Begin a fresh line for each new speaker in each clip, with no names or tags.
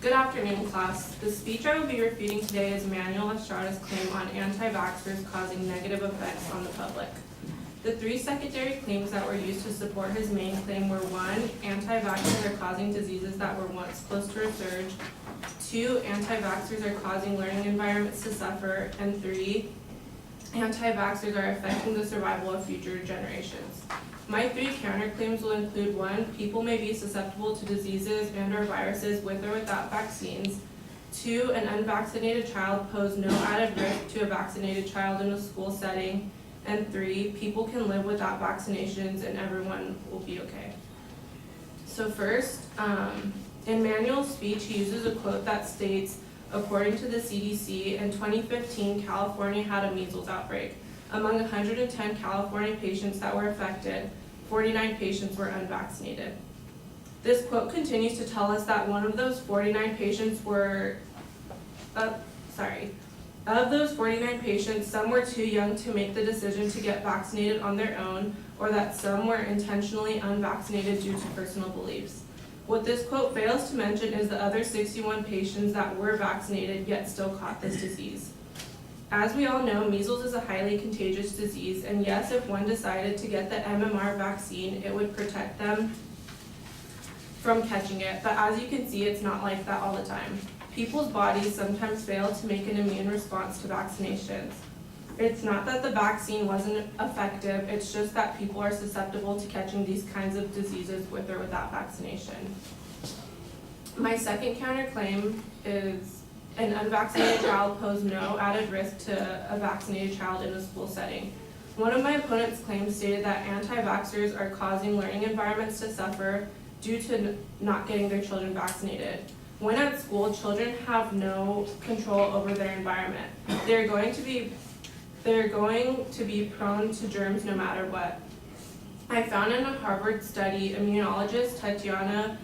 Good afternoon, class. The speech I will be refuting today is Manuel Estrada's claim on anti-vaxxers causing negative effects on the public. The three secondary claims that were used to support his main claim were: 1, anti-vaxxers are causing diseases that were once close to a surge; 2, anti-vaxxers are causing learning environments to suffer; and 3, anti-vaxxers are affecting the survival of future generations. My three counterclaims will include: 1, people may be susceptible to diseases and or viruses with or without vaccines; 2, an unvaccinated child poses no added risk to a vaccinated child in a school setting; and 3, people can live without vaccinations and everyone will be okay. So first, in Manuel's speech, he uses a quote that states, according to the CDC, in 2015, California had a measles outbreak. Among 110 California patients that were affected, 49 patients were unvaccinated. This quote continues to tell us that one of those 49 patients were, of those 49 patients, some were too young to make the decision to get vaccinated on their own, or that some were intentionally unvaccinated due to personal beliefs. What this quote fails to mention is the other 61 patients that were vaccinated yet still caught this disease. As we all know, measles is a highly contagious disease, and yes, if one decided to get the MMR vaccine, it would protect them from catching it, but as you can see, it's not like that all the time. People's bodies sometimes fail to make an immune response to vaccinations. It's not that the vaccine wasn't effective, it's just that people are susceptible to catching these kinds of diseases with or without vaccination. My second counterclaim is an unvaccinated child poses no added risk to a vaccinated child in a school setting. One of my opponent's claims stated that anti-vaxxers are causing learning environments to suffer due to not getting their children vaccinated. When at school, children have no control over their environment. They're going to be prone to germs no matter what. I found in a Harvard study, immunologist Tatiana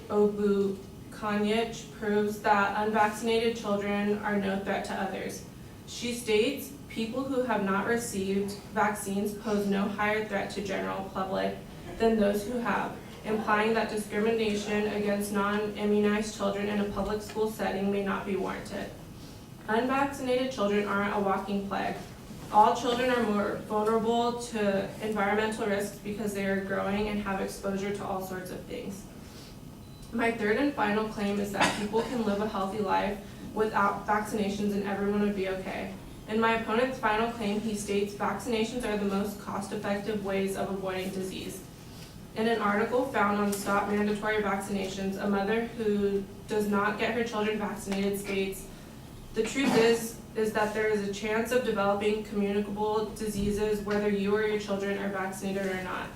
Obukanyich proves that unvaccinated children are no threat to others. She states, people who have not received vaccines pose no higher threat to general public than those who have, implying that discrimination against non-immunized children in a public school setting may not be warranted. Unvaccinated children aren't a walking plague. All children are more vulnerable to environmental risks because they are growing and have exposure to all sorts of things. My third and final claim is that people can live a healthy life without vaccinations and everyone would be okay. In my opponent's final claim, he states vaccinations are the most cost-effective ways of avoiding disease. In an article found on Stop Mandatory Vaccinations, a mother who does not get her children vaccinated states, the truth is that there is a chance of developing communicable diseases whether you or your children are vaccinated or not.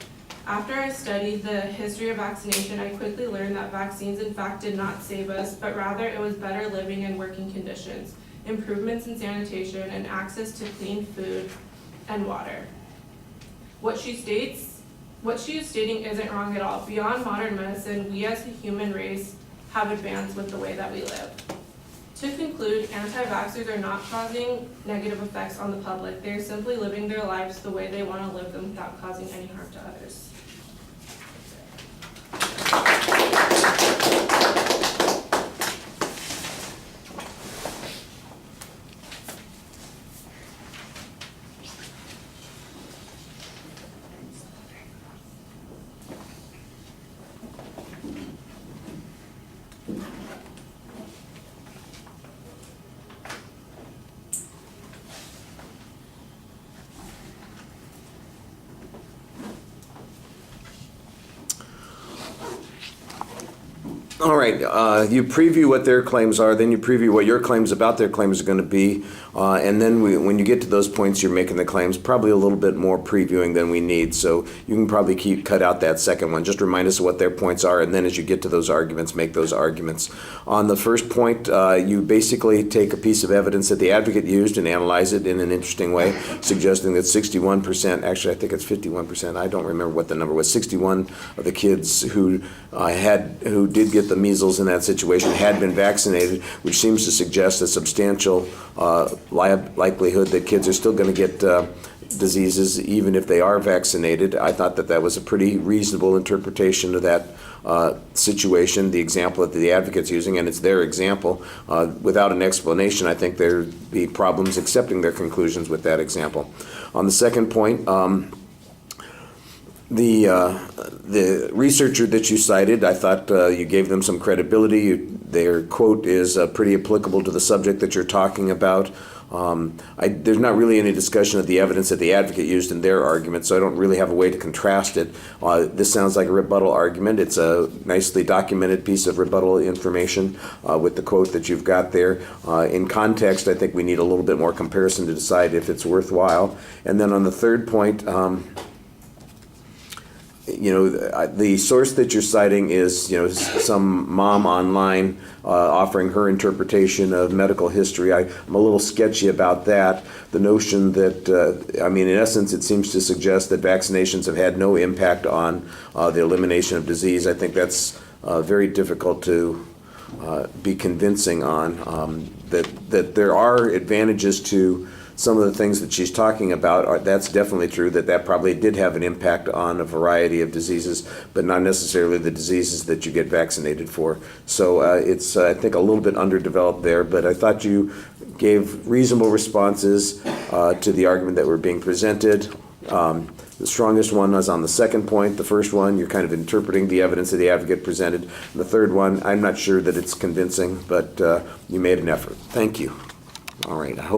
After I studied the history of vaccination, I quickly learned that vaccines in fact did not save us, but rather it was better living and working conditions, improvements in sanitation, and access to clean food and water. What she is stating isn't wrong at all. Beyond modern medicine, we as a human race have advanced with the way that we live. To conclude, anti-vaxxers are not causing negative effects on the public. They are simply living their lives the way they want to live them without causing any harm to others.
All right, you preview what their claims are, then you preview what your claims about their claims are going to be, and then when you get to those points you're making the claims, probably a little bit more previewing than we need, so you can probably cut out that second one. Just remind us of what their points are, and then as you get to those arguments, make those arguments. On the first point, you basically take a piece of evidence that the advocate used and analyze it in an interesting way, suggesting that 61%, actually I think it's 51%, I don't remember what the number was, 61 of the kids who did get the measles in that situation had been vaccinated, which seems to suggest a substantial likelihood that kids are still going to get diseases even if they are vaccinated. I thought that that was a pretty reasonable interpretation of that situation, the example that the advocate's using, and it's their example. Without an explanation, I think there'd be problems accepting their conclusions with that example. On the second point, the researcher that you cited, I thought you gave them some credibility. Their quote is pretty applicable to the subject that you're talking about. There's not really any discussion of the evidence that the advocate used in their argument, so I don't really have a way to contrast it. This sounds like a rebuttal argument. It's a nicely documented piece of rebuttal information with the quote that you've got there. In context, I think we need a little bit more comparison to decide if it's worthwhile. And then on the third point, the source that you're citing is, some mom online offering her interpretation of medical history. I'm a little sketchy about that. The notion that, in essence, it seems to suggest that vaccinations have had no impact on the elimination of disease. I think that's very difficult to be convincing on. That there are advantages to some of the things that she's talking about. That's definitely true, that probably did have an impact on a variety of diseases, but not necessarily the diseases that you get vaccinated for. So it's, I think, a little bit underdeveloped there, but I thought you gave reasonable responses to the argument that were being presented. The strongest one was on the second point. The first one, you're kind of interpreting the evidence that the advocate presented. And the third one, I'm not sure that it's convincing, but you made an effort. Thank you. All right. I hope